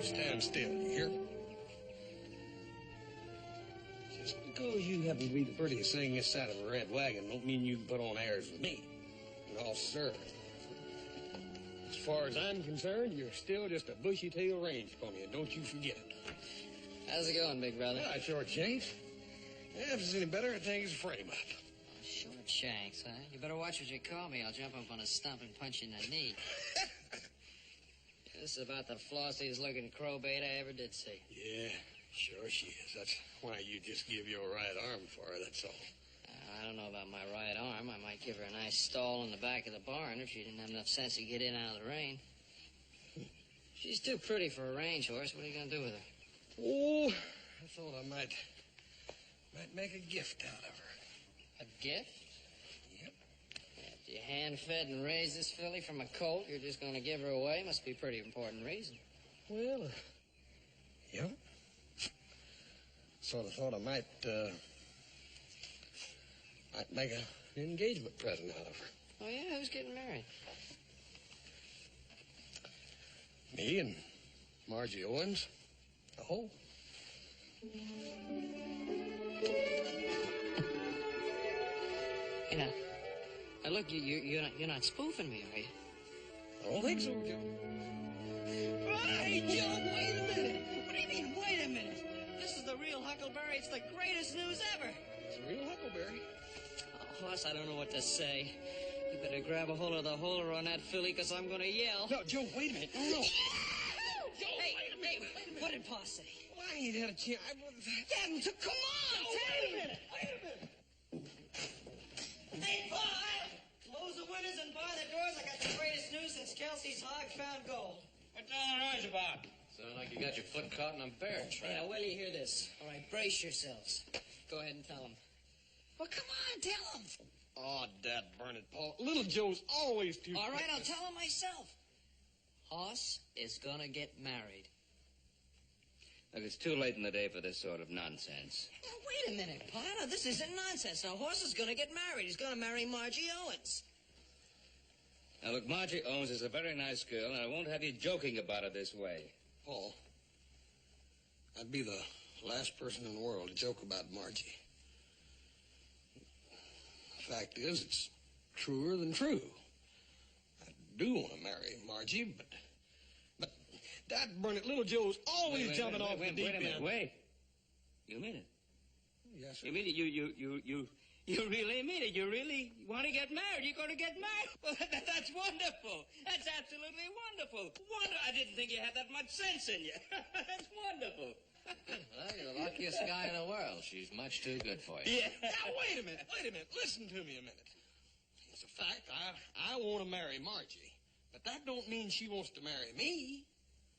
Stand still, you hear? Just because you happen to be the prettiest thing this side of a red wagon don't mean you can put on airs with me. No, sir. As far as I'm concerned, you're still just a bushy-tailed range pony, and don't you forget it. How's it going, big brother? Well, short shanks. If it's any better, I think it's a frame-up. Short shanks, huh? You better watch what you call me. I'll jump up on a stump and punch you in the knee. This is about the flossiest-looking crowbait I ever did see. Yeah, sure she is. That's why you just give your right arm for her, that's all. I don't know about my right arm. I might give her a nice stall in the back of the barn if she didn't have enough sense to get in out of the rain. She's too pretty for a range horse. What are you going to do with her? Oh, I thought I might make a gift out of her. A gift? Yep. After you hand-fed and raised this filly from a colt, you're just going to give her away? Must be a pretty important reason. Well, yeah. Sort of thought I might make an engagement present out of her. Oh, yeah? Who's getting married? Me and Margie Owens. Oh. Hey, now look, you're not spoofing me, are you? I don't think so, Joe. Hey, Joe, wait a minute. What do you mean, wait a minute? This is the real Huckleberry. It's the greatest news ever. It's a real Huckleberry. Oh, Hoss, I don't know what to say. You better grab a hold of the holder on that filly, because I'm going to yell. No, Joe, wait a minute. No, no. Joe, hey, wait a minute. What did Pa say? Well, I ain't had a chance. Dad, come on, wait a minute. Wait a minute. Hey, Pa, close the windows and bar the doors. I got the greatest news since Kelsey's hog found gold. What's all the noise about? Sound like you got your foot caught in a bear trap. Hey, now, wait till you hear this. All right, brace yourselves. Go ahead and tell them. Well, come on, tell them. Oh, Dad, burn it, Paul. Little Joe's always too... All right, I'll tell him myself. Hoss is gonna get married. Look, it's too late in the day for this sort of nonsense. Now, wait a minute, Pa. Now, this isn't nonsense. Now, Hoss is gonna get married. He's gonna marry Margie Owens. Now, look, Margie Owens is a very nice girl, and I won't have you joking about her this way. Paul, I'd be the last person in the world to joke about Margie. The fact is, it's truer than true. I do want to marry Margie, but Dad, burn it, little Joe's always jumping off the deep end. Wait a minute, wait. You mean it? Yes, sir. You mean it? You really mean it? You really want to get married? You're going to get married? Well, that's wonderful. That's absolutely wonderful. I didn't think you had that much sense in you. That's wonderful. Well, you're the luckiest guy in the world. She's much too good for you. Yeah. Now, wait a minute. Listen to me a minute. It's a fact. I want to marry Margie, but that don't mean she wants to marry me.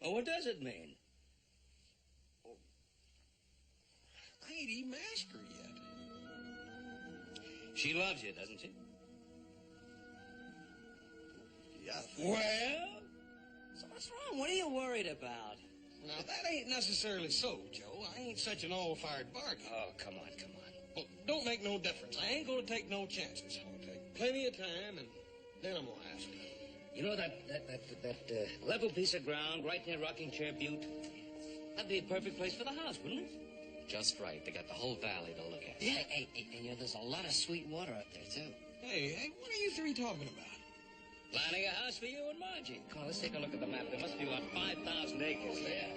Well, what does it mean? Oh, I ain't even asked her yet. She loves you, doesn't she? Yeah. Well? So what's wrong? What are you worried about? Now, that ain't necessarily so, Joe. I ain't such an all-fired bargain. Oh, come on. Well, don't make no difference. I ain't gonna take no chances. I'll take plenty of time, and then I'm gonna ask her. You know that level piece of ground right near Rocking Chair Butte? That'd be a perfect place for the house, wouldn't it? Just right. They got the whole valley to look at. Yeah. Hey, and there's a lot of sweet water up there, too. Hey, what are you three talking about? Planning a house for you and Margie. Come on, let's take a look at the map. There must be about 5,000 acres there.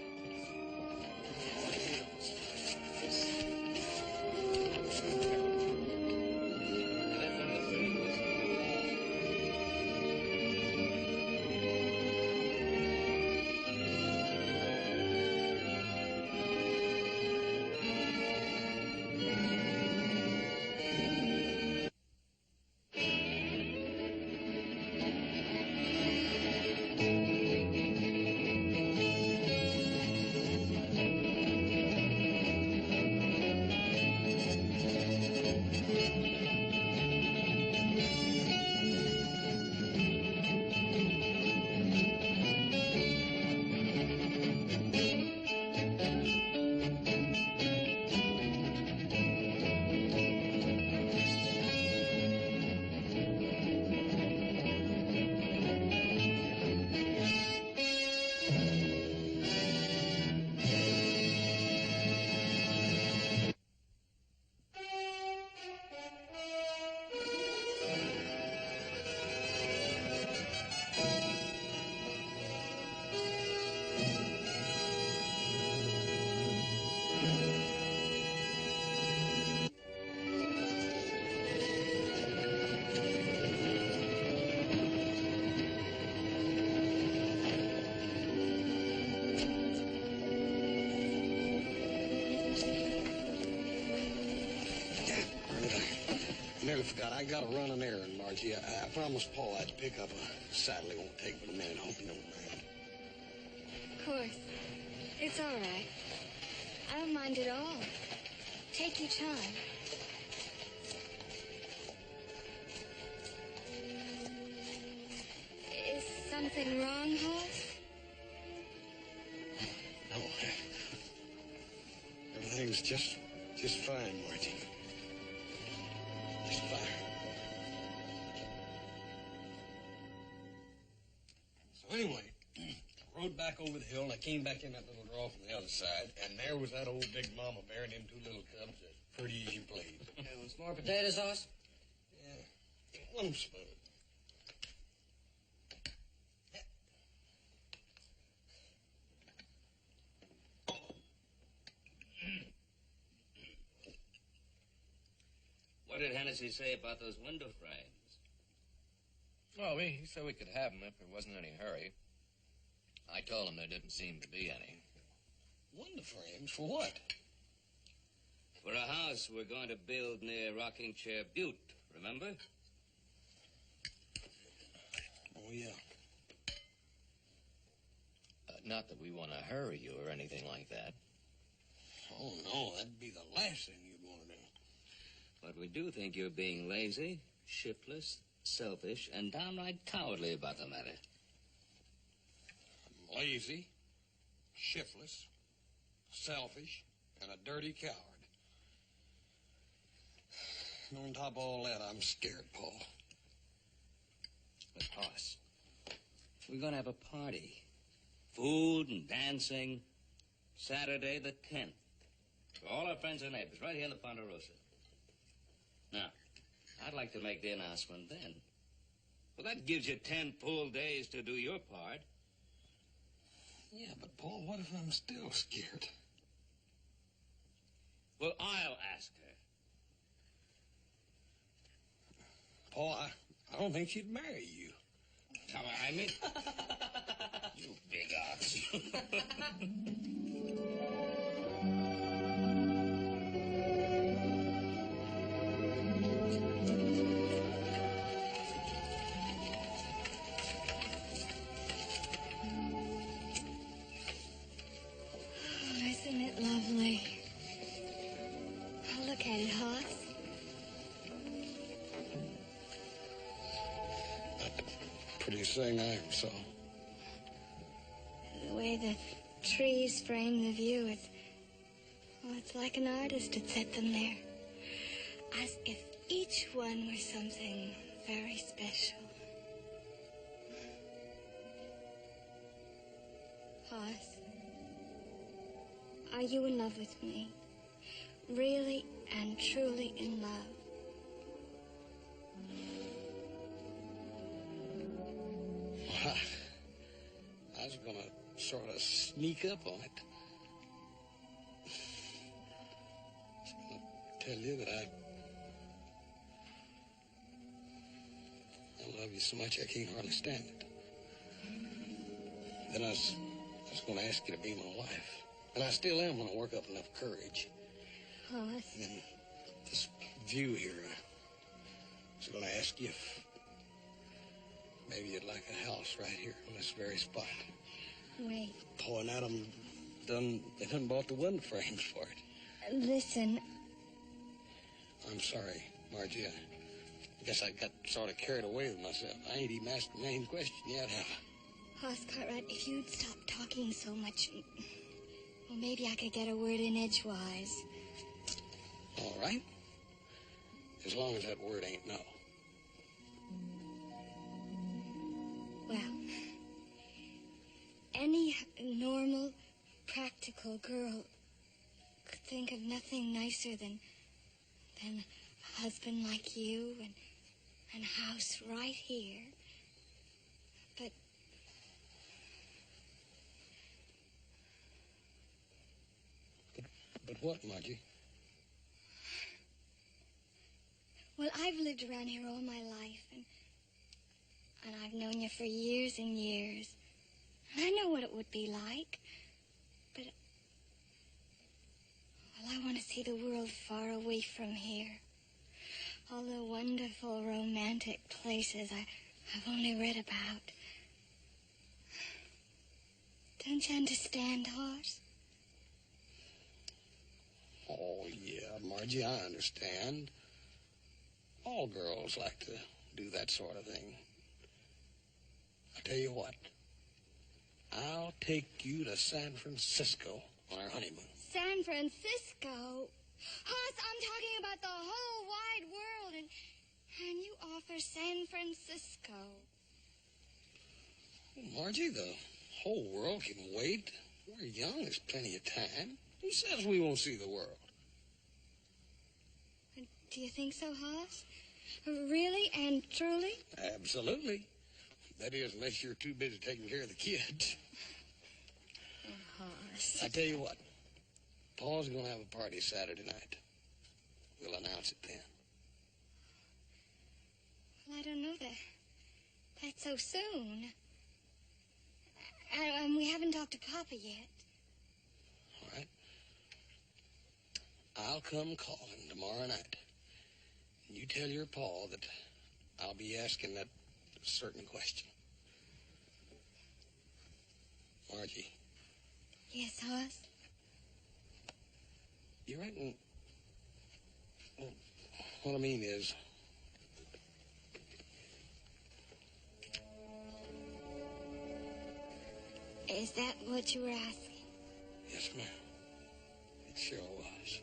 I gotta run an errand, Margie. I promised Paul I'd pick up a saddle. It won't take but a minute. I hope you don't mind. Of course. It's all right. I don't mind at all. Take your time. Is something wrong, Hoss? No. Everything's just fine, Margie. Just fine. So anyway, I rode back over the hill, and I came back in that little draw from the other side, and there was that old big mama bear and them two little cubs as pretty as you please. Want some more potatoes, Hoss? Yeah, one spoon. What did Hennessy say about those window frames? Well, he said we could have them if there wasn't any hurry. I told him there didn't seem to be any. Window frames? For what? For a house we're going to build near Rocking Chair Butte, remember? Oh, yeah. Not that we want to hurry you or anything like that. Oh, no, that'd be the last thing you'd want to do. But we do think you're being lazy, shiftless, selfish, and downright cowardly about the matter. I'm lazy, shiftless, selfish, and a dirty coward. And on top of all that, I'm scared, Paul. But, Hoss, we're going to have a party. Food and dancing. Saturday the 10th. For all our friends and neighbors, right here in the Ponderosa. Now, I'd like to make the announcement then. Well, that gives you 10 full days to do your part. Yeah, but Paul, what if I'm still scared? Well, I'll ask her. Paul, I don't think she'd marry you. I mean... you big ox. Isn't it lovely? Oh, look at it, Hoss. Prettiest thing I ever saw. The way the trees frame the view, it's like an artist had set them there. As if each one were something very special. Hoss, are you in love with me? Really and truly in love? I was gonna sort of sneak up on it. I was gonna tell you that I love you so much I can't hardly stand it. Then I was gonna ask you to be my wife. And I still am when I work up enough courage. Hoss. And this view here, I was gonna ask you if maybe you'd like a house right here on this very spot. Wait. Paul and Adam they done bought the window frames for it. Listen. I'm sorry, Margie. I guess I got sort of carried away with myself. I ain't even asked the main question yet, have I? Hoss Cartwright, if you'd stop talking so much, well, maybe I could get a word in edgewise. All right. As long as that word ain't no. Well, any normal, practical girl could think of nothing nicer than a husband like you and a house right here. But what, Margie? Well, I've lived around here all my life, and I've known you for years and years. And I know what it would be like. But, well, I want to see the world far away from here. all the wonderful romantic places I've only read about. Don't you understand, Horace? Oh, yeah, Margie, I understand. All girls like to do that sort of thing. I tell you what, I'll take you to San Francisco on our honeymoon. San Francisco? Horace, I'm talking about the whole wide world, and you offer San Francisco. Well, Margie, the whole world can wait. We're young, there's plenty of time. Who says we won't see the world? Do you think so, Horace? Really and truly? Absolutely. That is, unless you're too busy taking care of the kids. Oh, Horace. I tell you what, Paul's going to have a party Saturday night. We'll announce it then. Well, I don't know that. That's so soon. And we haven't talked to Papa yet. All right. I'll come calling tomorrow night. And you tell your Paul that I'll be asking that certain question. Margie. Yes, Horace? You reckon... Well, what I mean is... Is that what you were asking? Yes, ma'am. It sure was.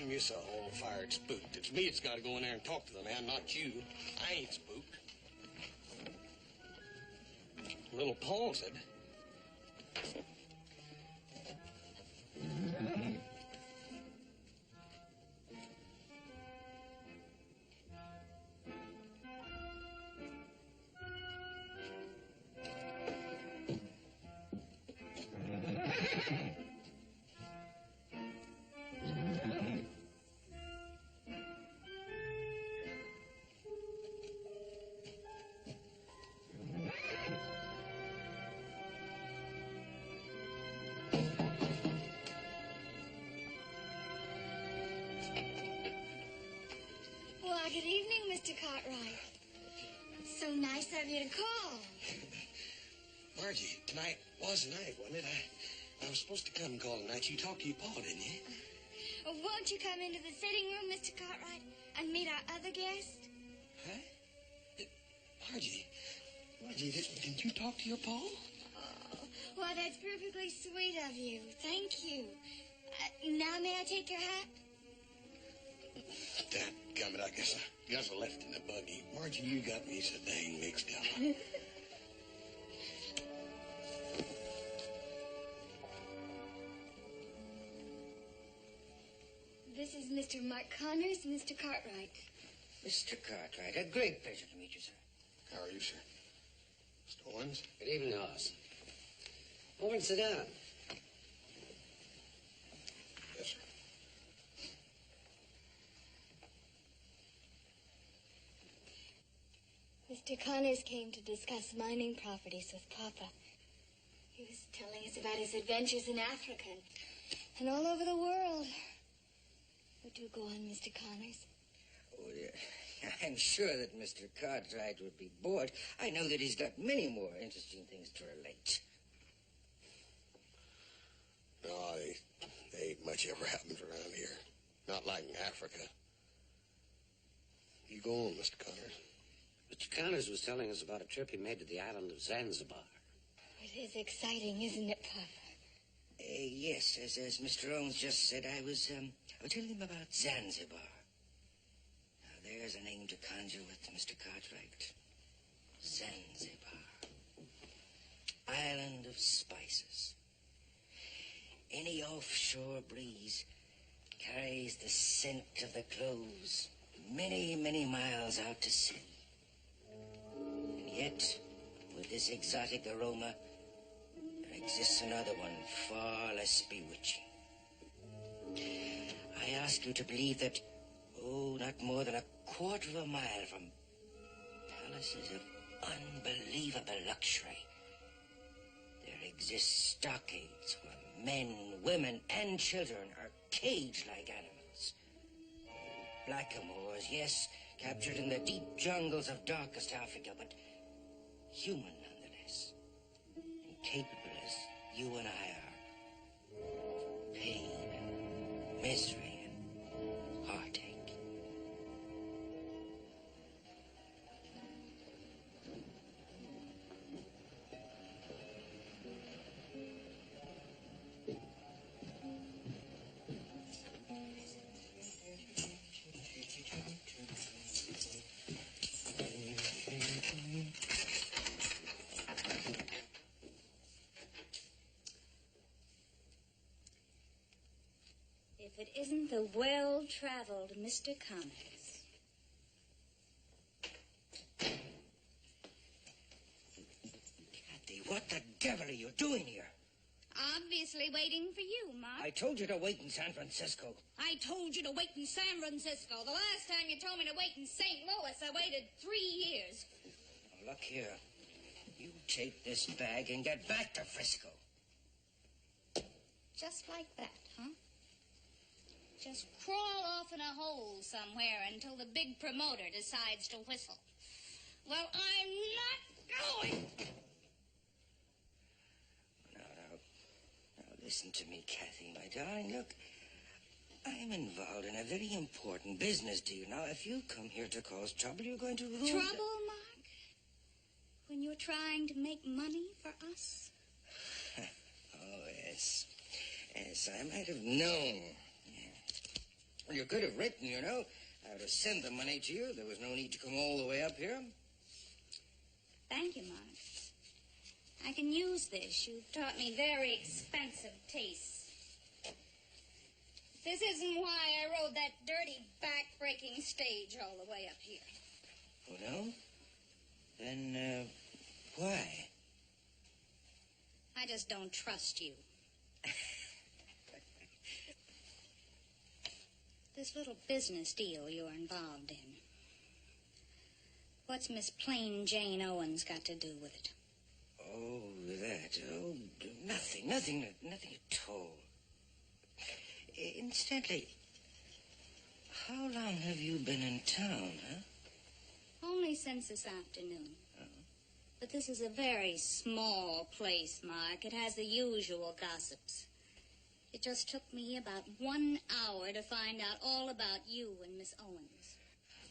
You're so all-fired spooked. It's me that's got to go in there and talk to the man, not you. I ain't spooked. Little Paul said... Good evening, Mr. Cartwright. So nice of you to call. Margie, tonight was the night, wasn't it? I was supposed to come and call tonight. You talked to your pa, didn't you? Won't you come into the sitting room, Mr. Cartwright, and meet our other guest? Huh? Margie, didn't you talk to your pa? Oh, well, that's perfectly sweet of you. Thank you. Now may I take your hat? Dadgummit, I guess I left in the buggy. Margie, you got me so dang mixed up. This is Mr. Mark Connors, Mr. Cartwright. Mr. Cartwright, a great pleasure to meet you, sir. How are you, sir? Mr. Owens? Good evening, Horace. Over and sit down. Yes, sir. Mr. Connors came to discuss mining properties with Papa. He was telling us about his adventures in Africa and all over the world. Oh, do go on, Mr. Connors. Oh, yeah. I'm sure that Mr. Cartwright would be bored. I know that he's got many more interesting things to relate. No, they ain't much ever happens around here. Not like in Africa. You go on, Mr. Connors. Mr. Connors was telling us about a trip he made to the island of Zanzibar. It is exciting, isn't it, Papa? Yes, as Mr. Owens just said, I was telling him about Zanzibar. Now, there's a name to conjure with, Mr. Cartwright. Zanzibar. Island of spices. Any offshore breeze carries the scent of the cloves, many, many miles out to sea. And yet, with this exotic aroma, there exists another one far less bewitching. I ask you to believe that, not more than a quarter of a mile from palaces of unbelievable luxury, there exist stockades where men, women, and children are caged like animals. Blackamoors, yes, captured in the deep jungles of darkest Africa, but human nonetheless, and capable as you and I are, of pain and misery and heartache. If it isn't the well-traveled Mr. Cummings. Kathy, what the devil are you doing here? Obviously waiting for you, Mark. I told you to wait in San Francisco. I told you to wait in San Francisco. The last time you told me to wait in St. Louis, I waited 3 years. Now, look here. You take this bag and get back to Frisco. Just like that, huh? Just crawl off in a hole somewhere until the big promoter decides to whistle. Well, I'm not going. Now, listen to me, Kathy, my darling. Look, I'm involved in a very important business deal. Now, if you come here to cause trouble, you're going to ruin... Trouble, Mark? When you're trying to make money for us? Oh, yes. Yes, I might have known. You could have written, you know, how to send the money to you. There was no need to come all the way up here. Thank you, Mark. I can use this. You've taught me very expensive tastes. This isn't why I rode that dirty, back-breaking stage all the way up here. Oh, no? Then, why? I just don't trust you. This little business deal you're involved in. What's Miss Plain Jane Owens got to do with it? Oh, that. Oh, nothing at all. Incidentally, how long have you been in town, huh? Only since this afternoon. Oh. But this is a very small place, Mark. It has the usual gossips. It just took me about 1 hour to find out all about you and Miss Owens.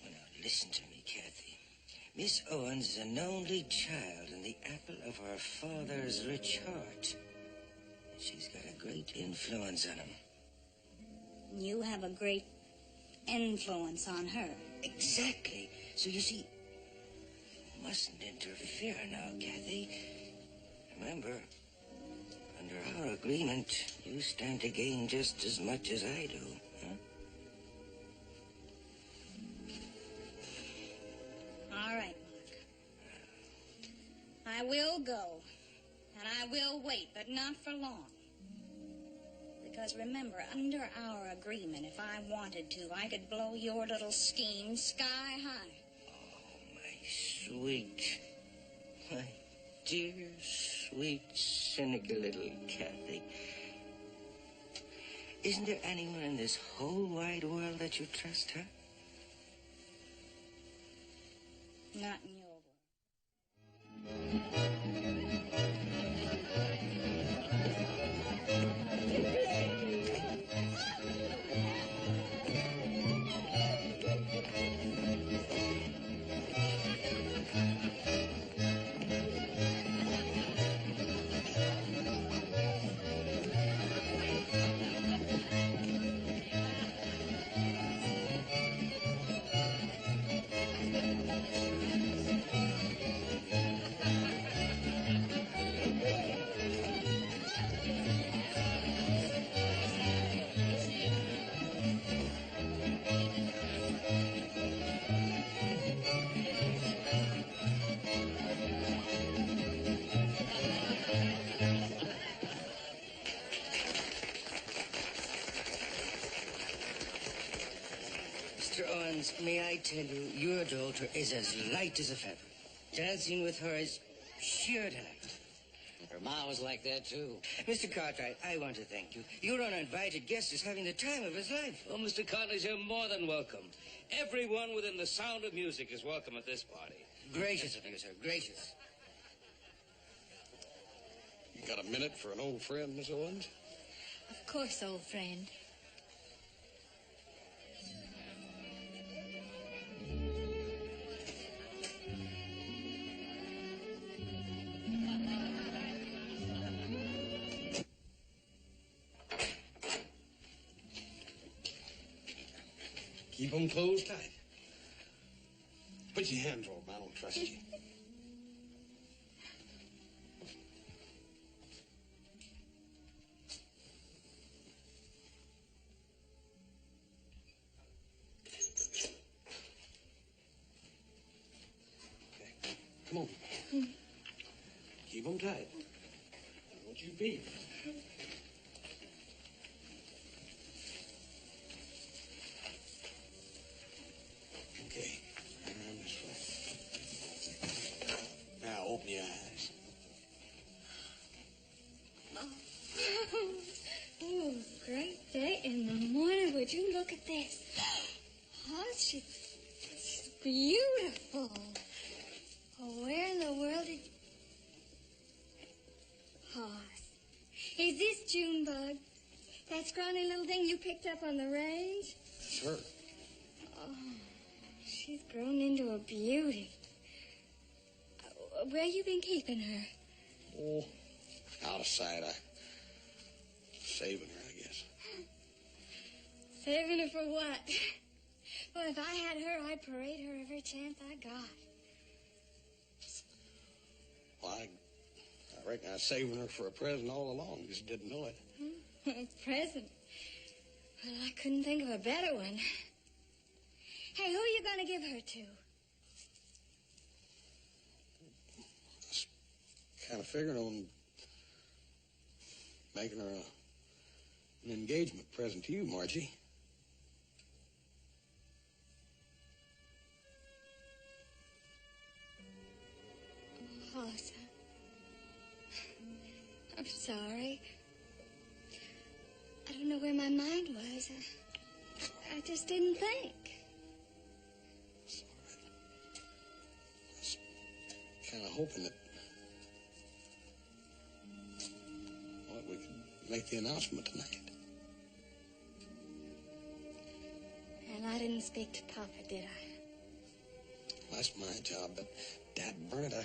Well, now, listen to me, Kathy. Miss Owens is an only child and the apple of her father's rich heart. She's got a great influence on him. You have a great influence on her. Exactly. So you see, you mustn't interfere now, Kathy. Remember, under our agreement, you stand to gain just as much as I do, huh? All right, Mark. I will go, and I will wait, but not for long. Because remember, under our agreement, if I wanted to, I could blow your little scheme sky high. Oh, my sweet, my dear, sweet, cynical little Kathy. Isn't there anyone in this whole wide world that you trust, huh? Not in your tell you, your daughter is as light as a feather. Dancing with her is sheer delight. Her ma was like that, too. Mr. Cartwright, I want to thank you. Your uninvited guest is having the time of his life. Oh, Mr. Connors, you're more than welcome. Everyone within the sound of music is welcome at this party. Gracious of you, sir, gracious. You got a minute for an old friend, Miss Owens? Of course, old friend. Keep them closed tight. Put your hands over them. I don't trust you. Okay, come on. Keep them tight. Don't you beat. Okay, around this way. Now open your eyes. Oh, great day in the morning. Would you look at this? Oh, she's beautiful. Oh, where in the world did... Hoss. Is this Junebug? That scrawny little thing you picked up on the range? Sure. Oh, she's grown into a beauty. Where you been keeping her? Oh, out of sight. Saving her, I guess. Saving her for what? Well, if I had her, I'd parade her every chance I got. Well, I reckon I was saving her for a present all along. Just didn't know it. A present? Well, I couldn't think of a better one. Hey, who are you going to give her to? I was kind of figuring on making her an engagement present to you, Margie. Oh, I'm sorry. I don't know where my mind was. I just didn't think. It's all right. I was kind of hoping that we could make the announcement tonight. And I didn't speak to Papa, did I? That's my job, but Dad burn it, I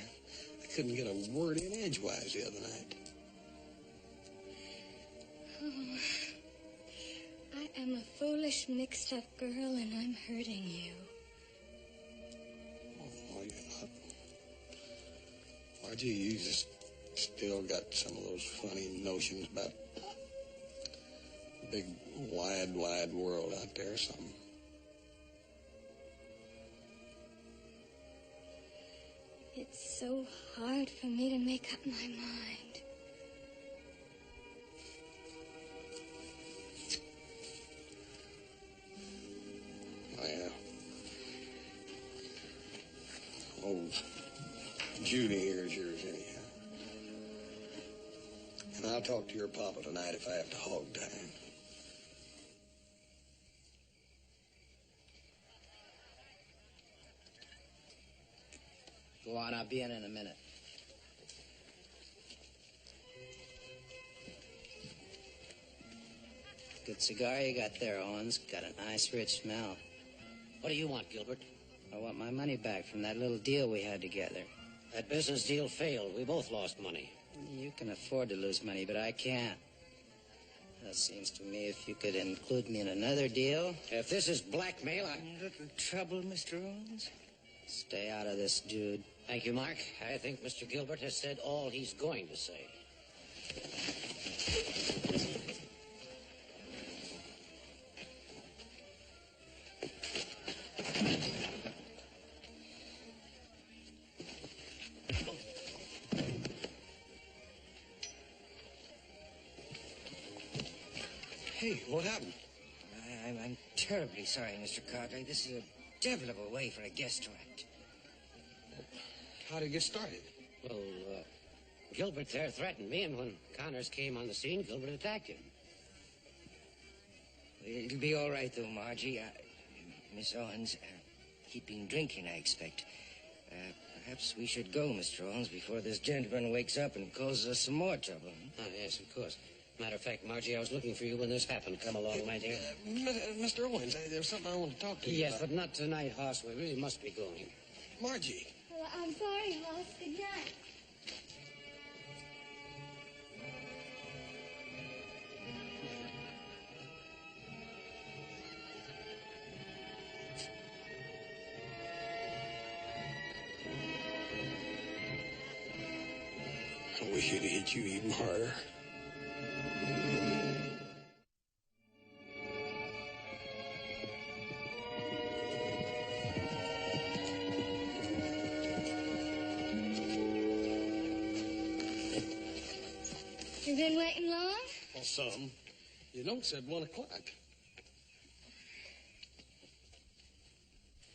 couldn't get a word in edgewise the other night. Oh, I am a foolish, mixed-up girl, and I'm hurting you. Oh, you're not. Margie, you just still got some of those funny notions about the big, wide, wide world out there or something. It's so hard for me to make up my mind. Oh, yeah. Old Judy here is yours anyhow. And I'll talk to your papa tonight if I have to hog time. Go on, I'll be in a minute. Good cigar you got there, Owens. Got a nice, rich smell. What do you want, Gilbert? I want my money back from that little deal we had together. That business deal failed. We both lost money. You can afford to lose money, but I can't. It seems to me if you could include me in another deal... If this is blackmail, A little trouble, Mr. Owens? Stay out of this, Jude. Thank you, Mark. I think Mr. Gilbert has said all he's going to say. Hey, what happened? I'm terribly sorry, Mr. Cartwright. This is devil of a way for a guest to act. How'd it get started? Well, Gilbert there threatened me, and when Connors came on the scene, Gilbert attacked him. It'll be all right, though, Margie. Miss Owens, he'd been drinking, I expect. Perhaps we should go, Mr. Owens, before this gentleman wakes up and causes us some more trouble. Oh, yes, of course. Matter of fact, Margie, I was looking for you when this happened. Come along, my dear. Mr. Owens, there's something I want to talk to you Yes, about. but not tonight, Hoss. We really must be going. Margie. Well, I'm sorry, Hoss. Good night. I wish he'd hit you even harder. You been waiting long? Well, some. You don't said 1 o'clock.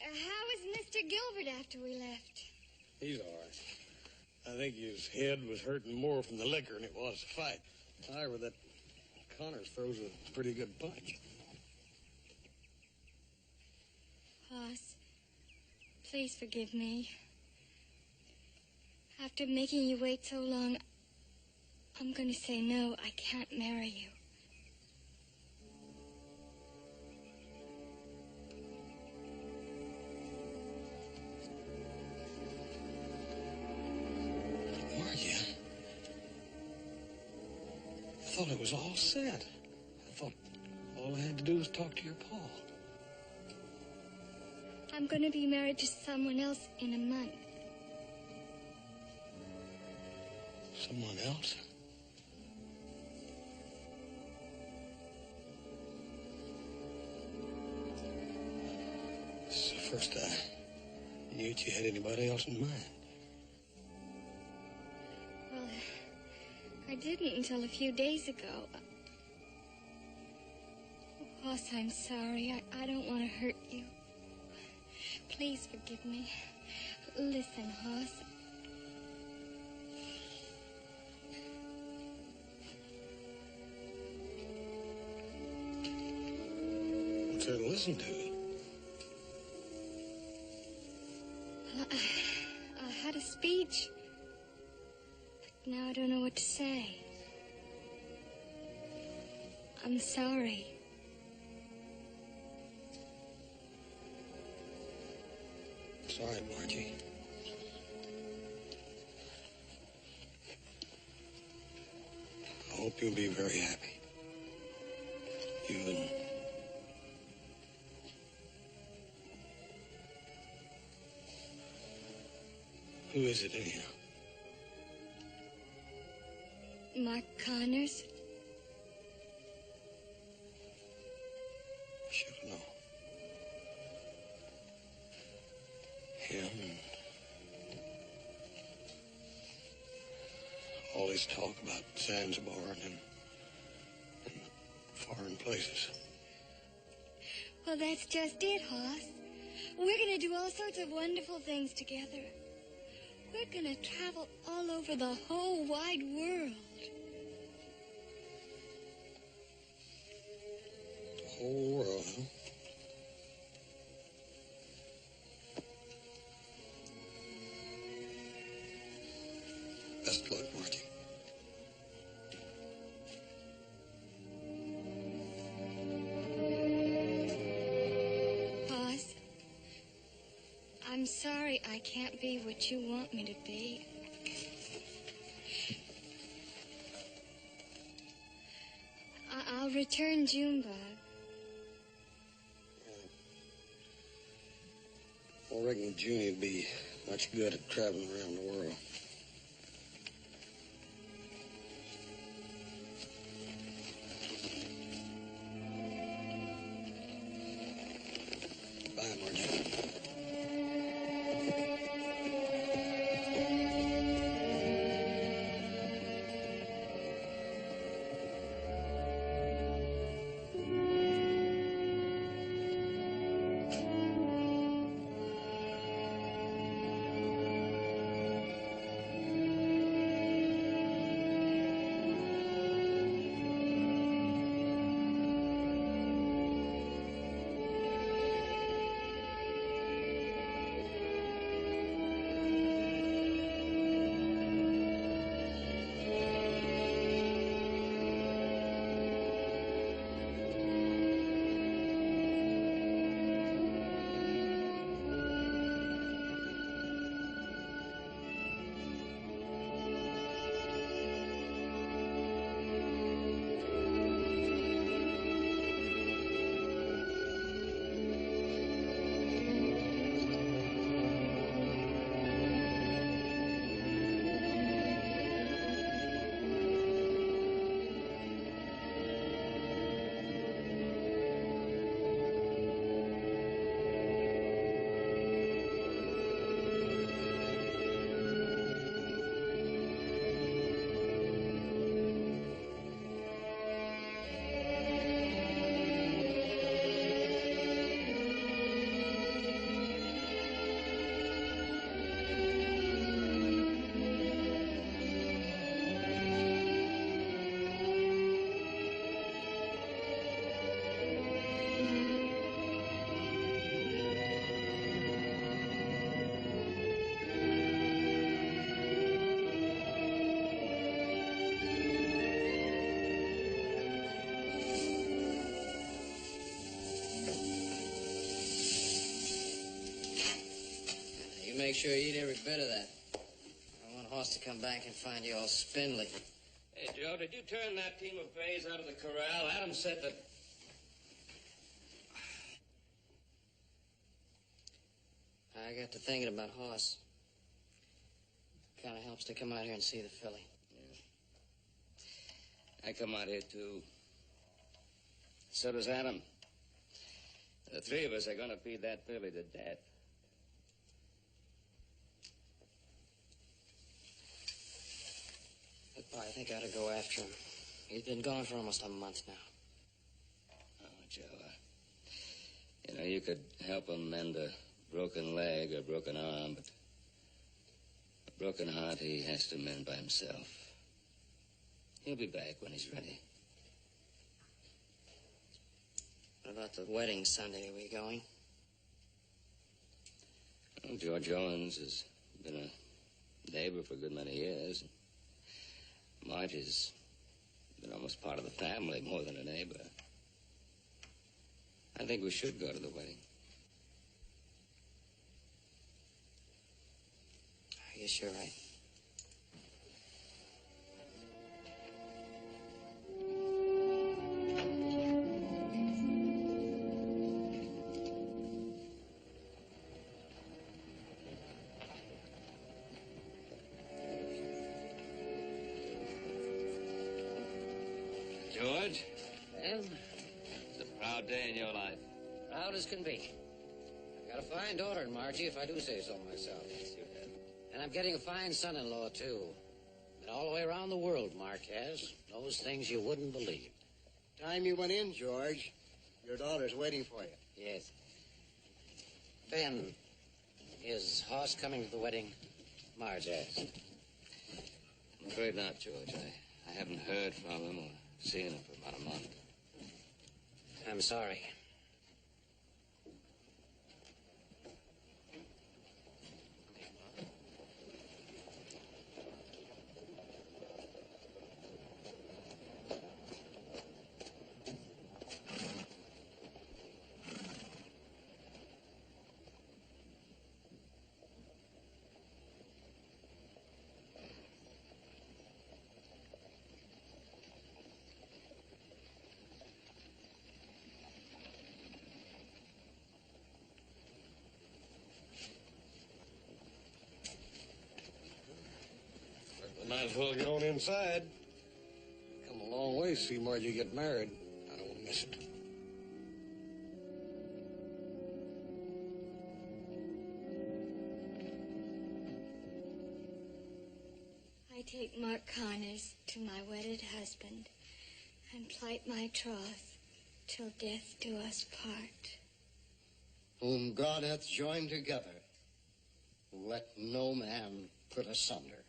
How was Mr. Gilbert after we left? He's all right. I think his head was hurting more from the liquor than it was the fight. However, that Connors throws a pretty good punch. Hoss, please forgive me. After making you wait so long, I'm going to say no. I can't marry you. Margie, I thought it was all set. I thought all I had to do was talk to your pa. I'm going to be married to someone else in a month. Someone else? This is the first I knew that you had anybody else in mind. Well, I didn't until a few days ago. Hoss, I'm sorry. I don't want to hurt you. Please forgive me. Listen, Hoss. What's there to listen to? Well, I had a speech, but now I don't know what to say. I'm sorry. Sorry, Margie. I hope you'll be very happy. You and... Who is it, anyhow? Mark Connors? I should have known. Him and all his talk about Zanzibar and foreign places. Well, that's just it, Hoss. We're going to do all sorts of wonderful things together. We're going to travel all over the whole wide world. The whole world, huh? Best luck, Margie. Hoss, I'm sorry I can't be what you want me to be. I'll return Junebug. I reckon Junie'd be much good at traveling around the world. Bye, Margie. make sure you eat every bit of that. I want Hoss to come back and find you all spindly. Hey, Joe, did you turn that team of bays out of the corral? Adam said that... I got to thinking about Hoss. Kind of helps to come out here and see the filly. I come out here, too. So does Adam. The three of us are going to feed that filly to death. Look, Pa, I think I ought to go after him. He's been gone for almost a month now. Oh, Joe, you know, you could help him mend a broken leg or broken arm, but a broken heart he has to mend by himself. He'll be back when he's ready. What about the wedding Sunday? Are we going? Well, George Owens has been a neighbor for a good many years. Marge has been almost part of the family, more than a neighbor. I think we should go to the wedding. I guess you're right. George, Well, it's a proud day in your life. proud as can be. I've got a fine daughter in Margie, if I do say so myself. And I'm getting a fine son-in-law, too. Been all the way around the world, Mark has. Knows things you wouldn't believe. Time you went in, George. Your daughter's waiting for you. Yes. Ben, is Hoss coming to the wedding? Marge asked. I'm afraid not, George. I haven't heard from him or seen him for about a month. I'm sorry. Might as well get on inside. Come a long way to see Margie get married. I don't want to miss it. I take Mark Connors to my wedded husband and plight my troth till death do us part. Whom God hath joined together, let no man put asunder.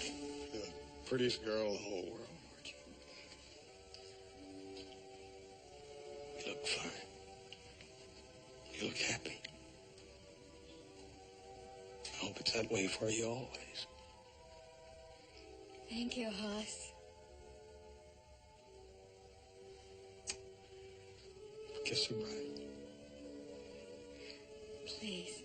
You're the prettiest girl in the whole world, Margie. You look fine. You look happy. I hope it's that way for you always. Thank you, Hoss. Kiss her bride. Please.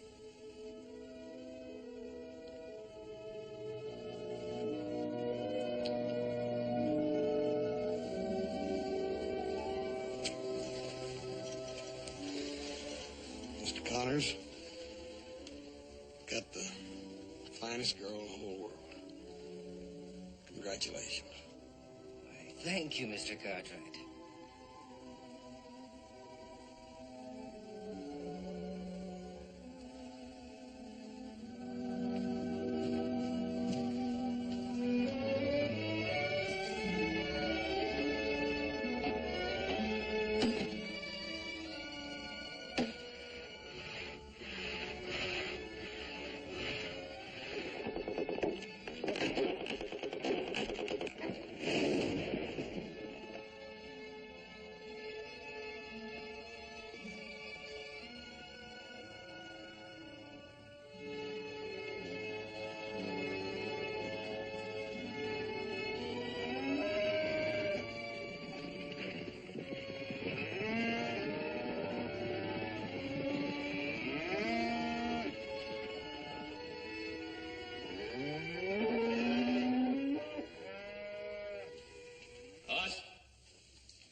Mr. Connors, got the finest girl in the whole world. Congratulations. Why, thank you, Mr. Cartwright.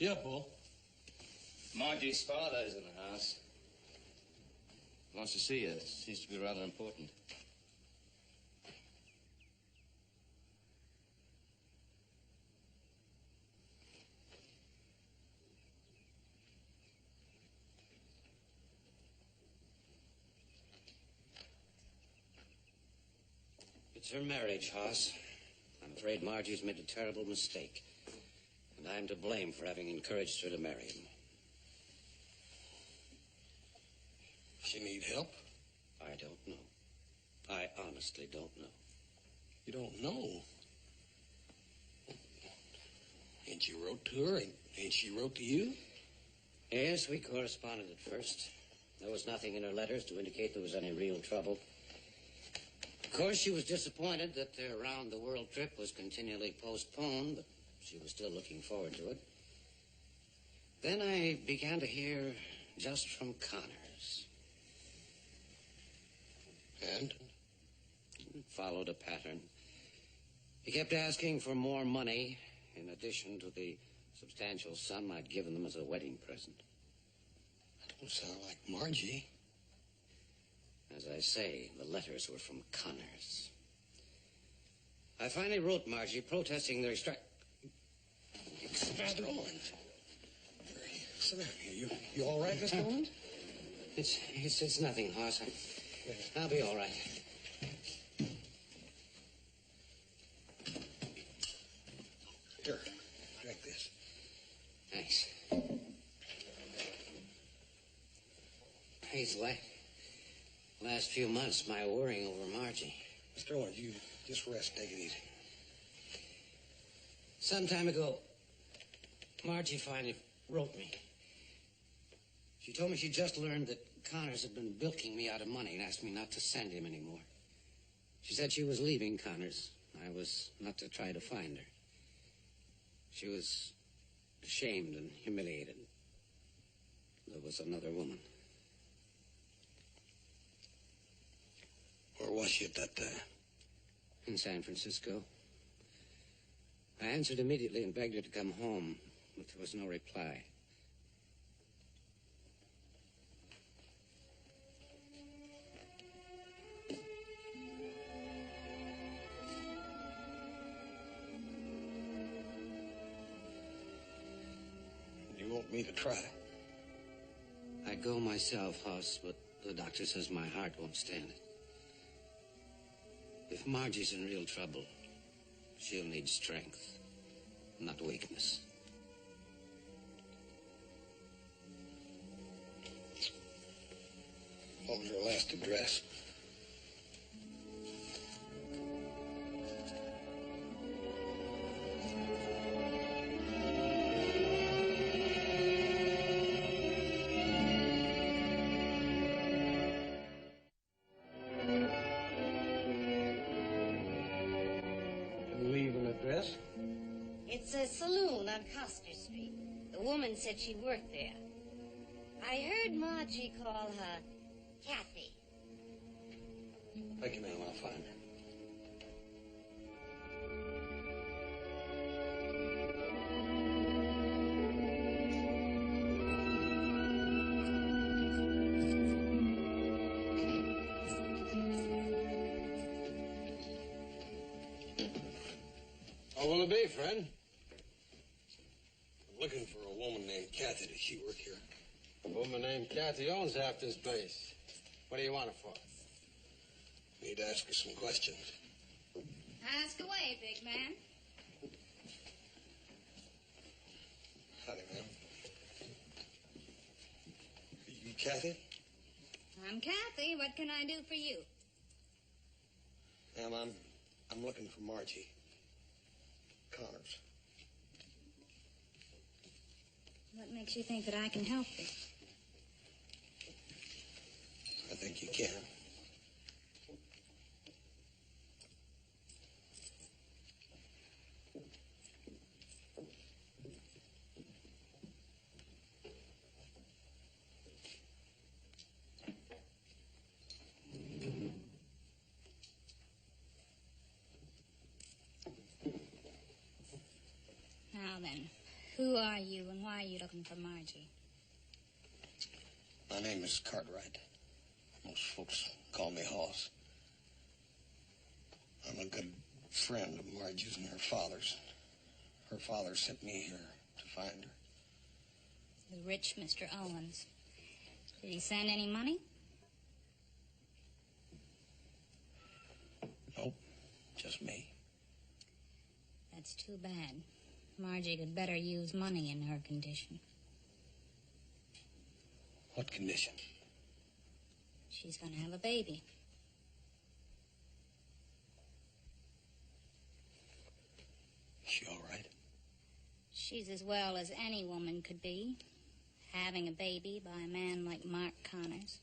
Yeah, Paul. Margie's father is in the house. Wants to see you. It seems to be rather important. It's her marriage, Hoss. I'm afraid Margie's made a terrible mistake. And I'm to blame for having encouraged her to marry him. She need help? I don't know. I honestly don't know. You don't know? Ain't you wrote to her? Ain't she wrote to you? Yes, we corresponded at first. There was nothing in her letters to indicate there was any real trouble. Of course, she was disappointed that their round-the-world trip was continually postponed, but she was still looking forward to it. Then I began to hear just from Connors. And? It followed a pattern. He kept asking for more money, in addition to the substantial sum I'd given them as a wedding present. That don't sound like Margie. As I say, the letters were from Connors. I finally wrote Margie protesting their Mr. Owens. Sit down here. You all right, Mr. Owens? It's nothing, Hoss. I'll be all right. Here, drink this. Thanks. Hazel, last few months, my worrying over Margie. Mr. Owens, you just rest, take it easy. Some time ago, Margie finally wrote me. She told me she'd just learned that Connors had been bilking me out of money and asked me not to send him anymore. She said she was leaving Connors. I was not to try to find her. She was ashamed and humiliated. There was another woman. Where was she at that time? In San Francisco. I answered immediately and begged her to come home, but there was no reply. You want me to try? I'd go myself, Hoss, but the doctor says my heart won't stand it. If Margie's in real trouble, she'll need strength, not weakness. What was her last address? It's a saloon on Coster Street. The woman said she worked there. I heard Margie call her Kathy. Take your name, I'll find her. How will it be, friend? I'm looking for a woman named Kathy. Does she work here? A woman named Kathy owns half this place. What do you want her for? Need to ask her some questions. Ask away, big man. Howdy, ma'am. You Kathy? I'm Kathy. What can I do for you? Ma'am, I'm looking for Margie Connors. What makes you think that I can help you? I think you can. Now then, Who are you, and why are you looking for Margie? My name is Cartwright. Most folks call me Hoss. I'm a good friend of Margie's and her father's. Her father sent me here to find her. The rich Mr. Owens. Did he send any money? Nope, just me. That's too bad. Margie could better use money in her condition. What condition? She's going to have a baby. Is she all right? She's as well as any woman could be, having a baby by a man like Mark Connors.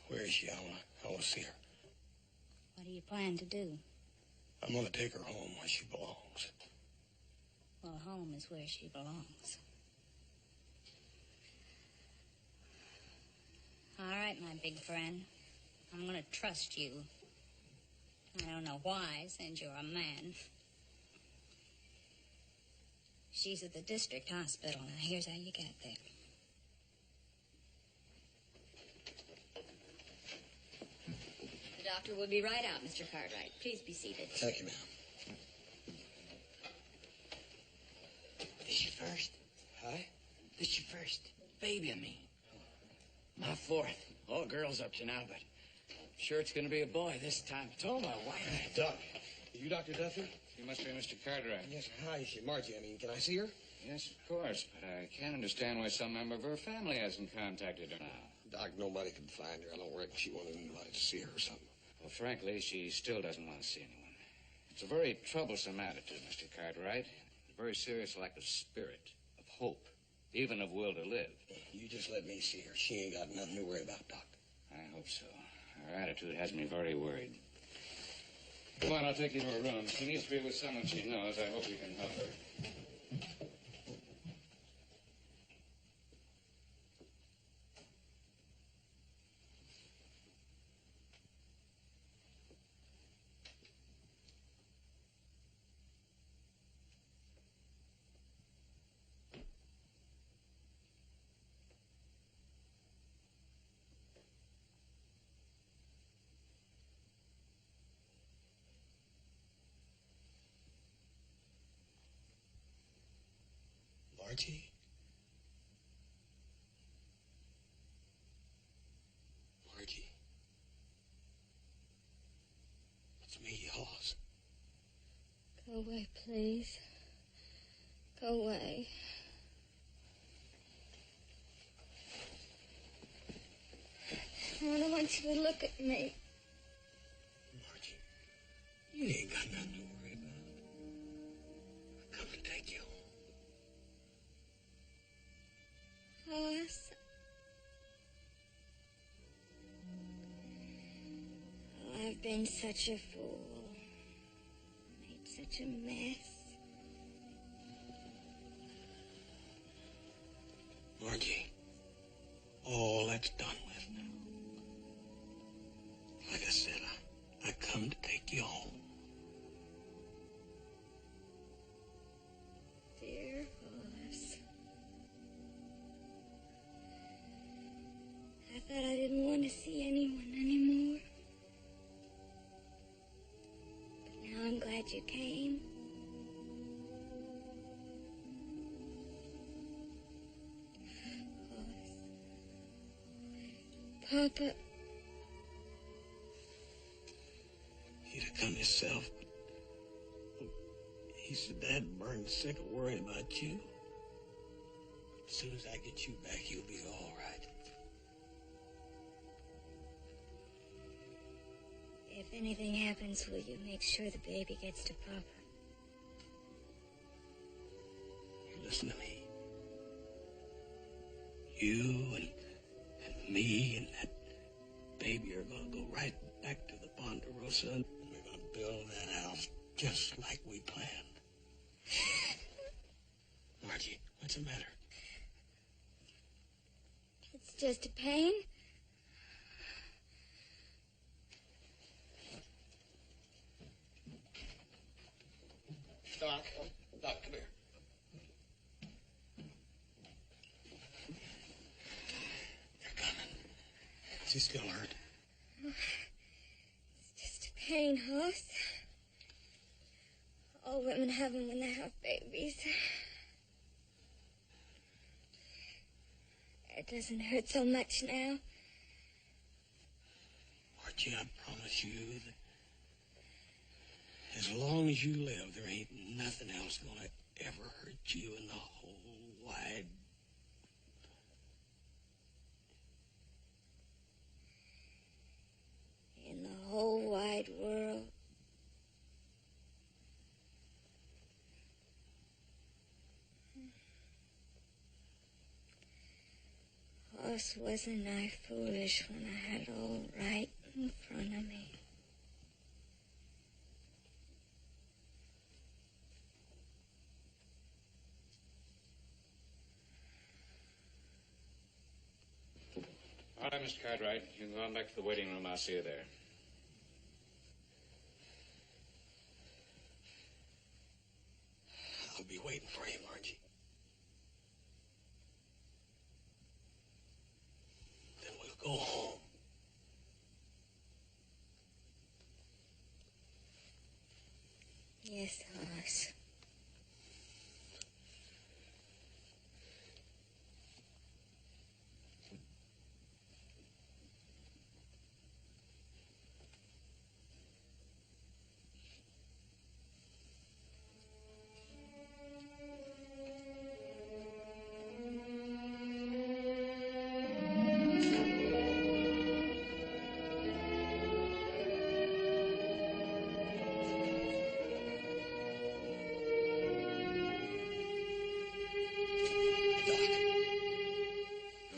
Where is she? I want to see her. What do you plan to do? I'm going to take her home where she belongs. Well, home is where she belongs. All right, my big friend. I'm going to trust you. I don't know why, since you're a man. She's at the district hospital. Now, here's how you get there. The doctor will be right out, Mr. Cartwright. Please be seated. Thank you, ma'am. This your first? Huh? This your first? Baby, I mean. My fourth. All girls up to now, but I'm sure it's going to be a boy this time. Told my wife. Doc, are you Dr. Duffy? You must be Mr. Cartwright. Yes, hi, is she Margie? I mean, can I see her? Yes, of course, but I can't understand why some member of her family hasn't contacted her now. Doc, nobody can find her. I don't reckon she wanted anybody to see her or something. Well, frankly, she still doesn't want to see anyone. It's a very troublesome attitude, Mr. Cartwright. A very serious lack of spirit, of hope, even of will to live. You just let me see her. She ain't got nothing to worry about, Doc. I hope so. Her attitude has me very worried. Come on, I'll take you to her room. She needs to be with someone she knows. I hope you can help her. Margie? Margie? It's me, Hoss. Go away, please. Go away. I don't want you to look at me. Margie, you ain't got nothing to worry about. I've come to take you home. Hoss. Oh, I've been such a fool. Made such a mess. Margie, all that's done with now. Like I said, I come to take you home. Dear Hoss. I thought I didn't want to see anyone anymore. But now I'm glad you came. Hoss. Papa. He'd have come himself, but he said Dad burned sick of worrying about you. As soon as I get you back, you'll be all right. If anything happens, will you make sure the baby gets to Papa? You listen to me. You and me and that baby are going to go right back to the Ponderosa, and we're going to build that house just like we planned. Margie, what's the matter? It's just a pain. Doc. Doc, come here. They're coming. Is he still hurt? It's just a pain, Hoss. All women have them when they have babies. It doesn't hurt so much now. Margie, I promise you that as long as you live, there ain't nothing else gonna ever hurt you in the whole wide... In the whole wide world. Hoss, wasn't I foolish when I had it all right in front of me? All right, Mr. Cartwright, you can go on back to the waiting room. I'll see you there. I'll be waiting for you, Margie. Then we'll go home. Yes, Hoss.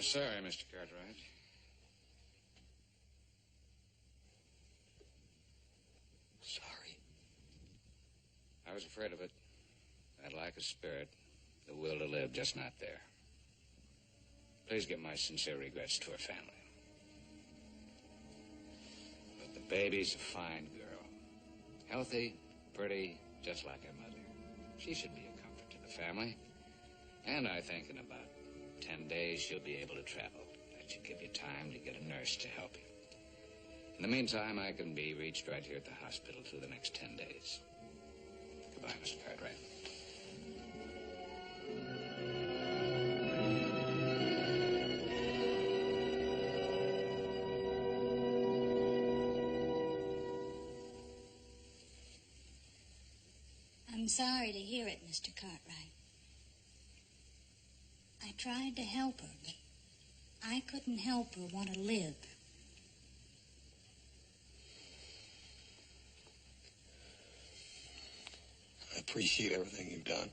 Sorry, Mr. Cartwright. Sorry. I was afraid of it. That lack of spirit, the will to live, just not there. Please give my sincere regrets to her family. But the baby's a fine girl. Healthy, pretty, just like her mother. She should be a comfort to the family. And I think in about 10 days, she'll be able to travel. That should give you time to get a nurse to help you. In the meantime, I can be reached right here at the hospital through the next 10 days. Goodbye, Mr. Cartwright. I'm sorry to hear it, Mr. Cartwright. I tried to help her, but I couldn't help her want to live. I appreciate everything you've done.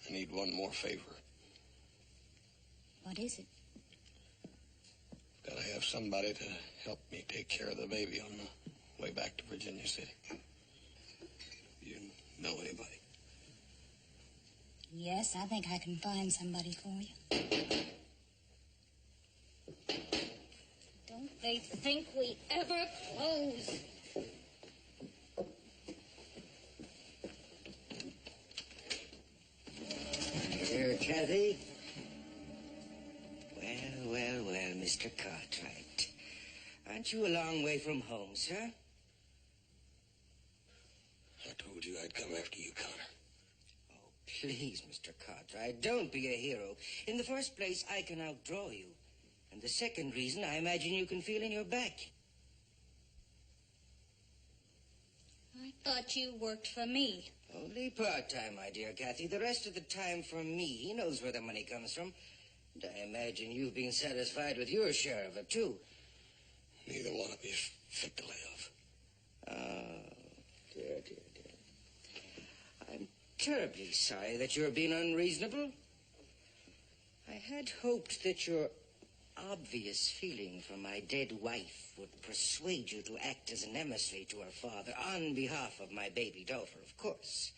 I need one more favor. What is it? Gotta have somebody to help me take care of the baby on the way back to Virginia City. You know anybody? Yes, I think I can find somebody for you. Don't they think we ever close? Here, Kathy. Well, Mr. Cartwright. Aren't you a long way from home, sir? I told you I'd come after you, Connor. Please, Mr. Cartwright, don't be a hero. In the first place, I can outdraw you. And the second reason, I imagine you can feel in your back. I thought you worked for me. Only part-time, my dear Kathy. The rest of the time for me. He knows where the money comes from. And I imagine you've been satisfied with your share of it, too. Neither one of you's fit to live. Oh, dear. I'm terribly sorry that you're being unreasonable. I had hoped that your obvious feeling for my dead wife would persuade you to act as an emissary to her father on behalf of my baby daughter, of course.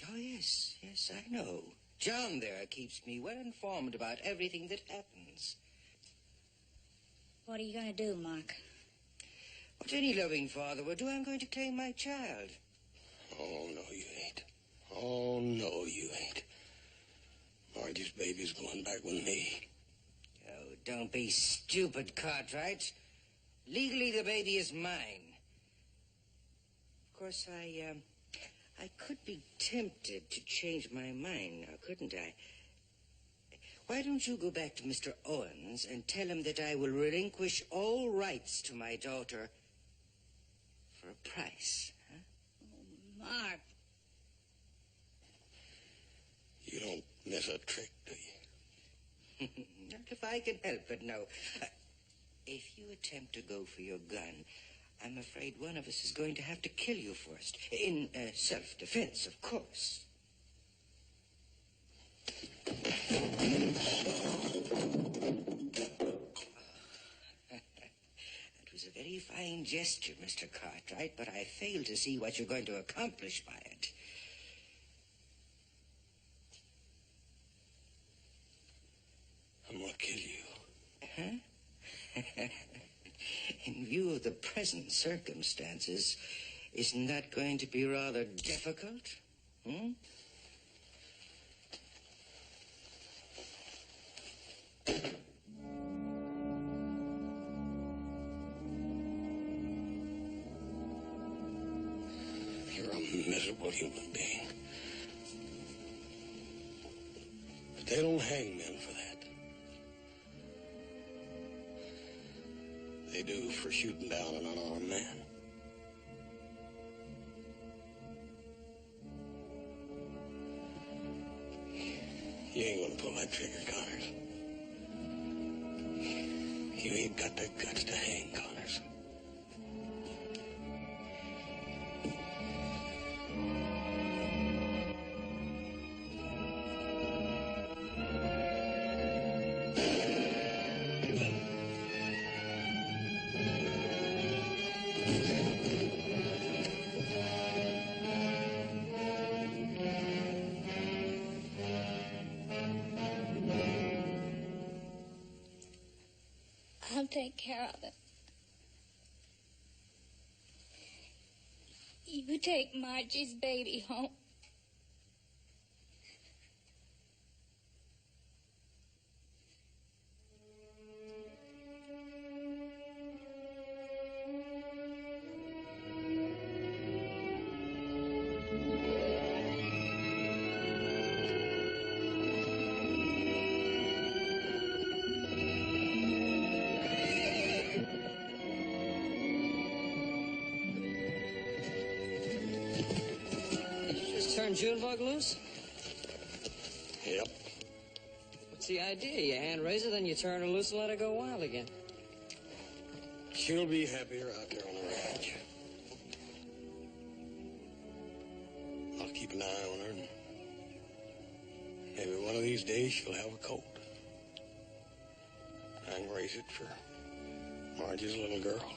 Oh, yes, I know. John there keeps me well informed about everything that happens. What are you going to do, Mark? What any loving father would do, I'm going to claim my child. Oh, no, you ain't. Oh, no, you ain't. Margie's baby's going back with me. Oh, don't be stupid, Cartwright. Legally, the baby is mine. Of course, I could be tempted to change my mind now, couldn't I? Why don't you go back to Mr. Owens and tell him that I will relinquish all rights to my daughter for a price, huh? Oh, Mark. You don't miss a trick, do you? Not if I can help it, no. If you attempt to go for your gun, I'm afraid one of us is going to have to kill you first. In self-defense, of course. That was a very fine gesture, Mr. Cartwright, but I fail to see what you're going to accomplish by it. I'm gonna kill you. Huh? In view of the present circumstances, isn't that going to be rather difficult? Hmm? You're a miserable human being. But they don't hang men for that. They do for shooting down an unarmed man. You ain't gonna pull that trigger, Connors. You ain't got the guts to hang, Connors. I'll take care of it. You take Margie's baby home. Turn Junebug loose? Yep. What's the idea? You hand raise her, then you turn her loose and let her go wild again. She'll be happier out there on the ranch. I'll keep an eye on her, and maybe one of these days she'll have a colt. I can raise it for Margie's little girl.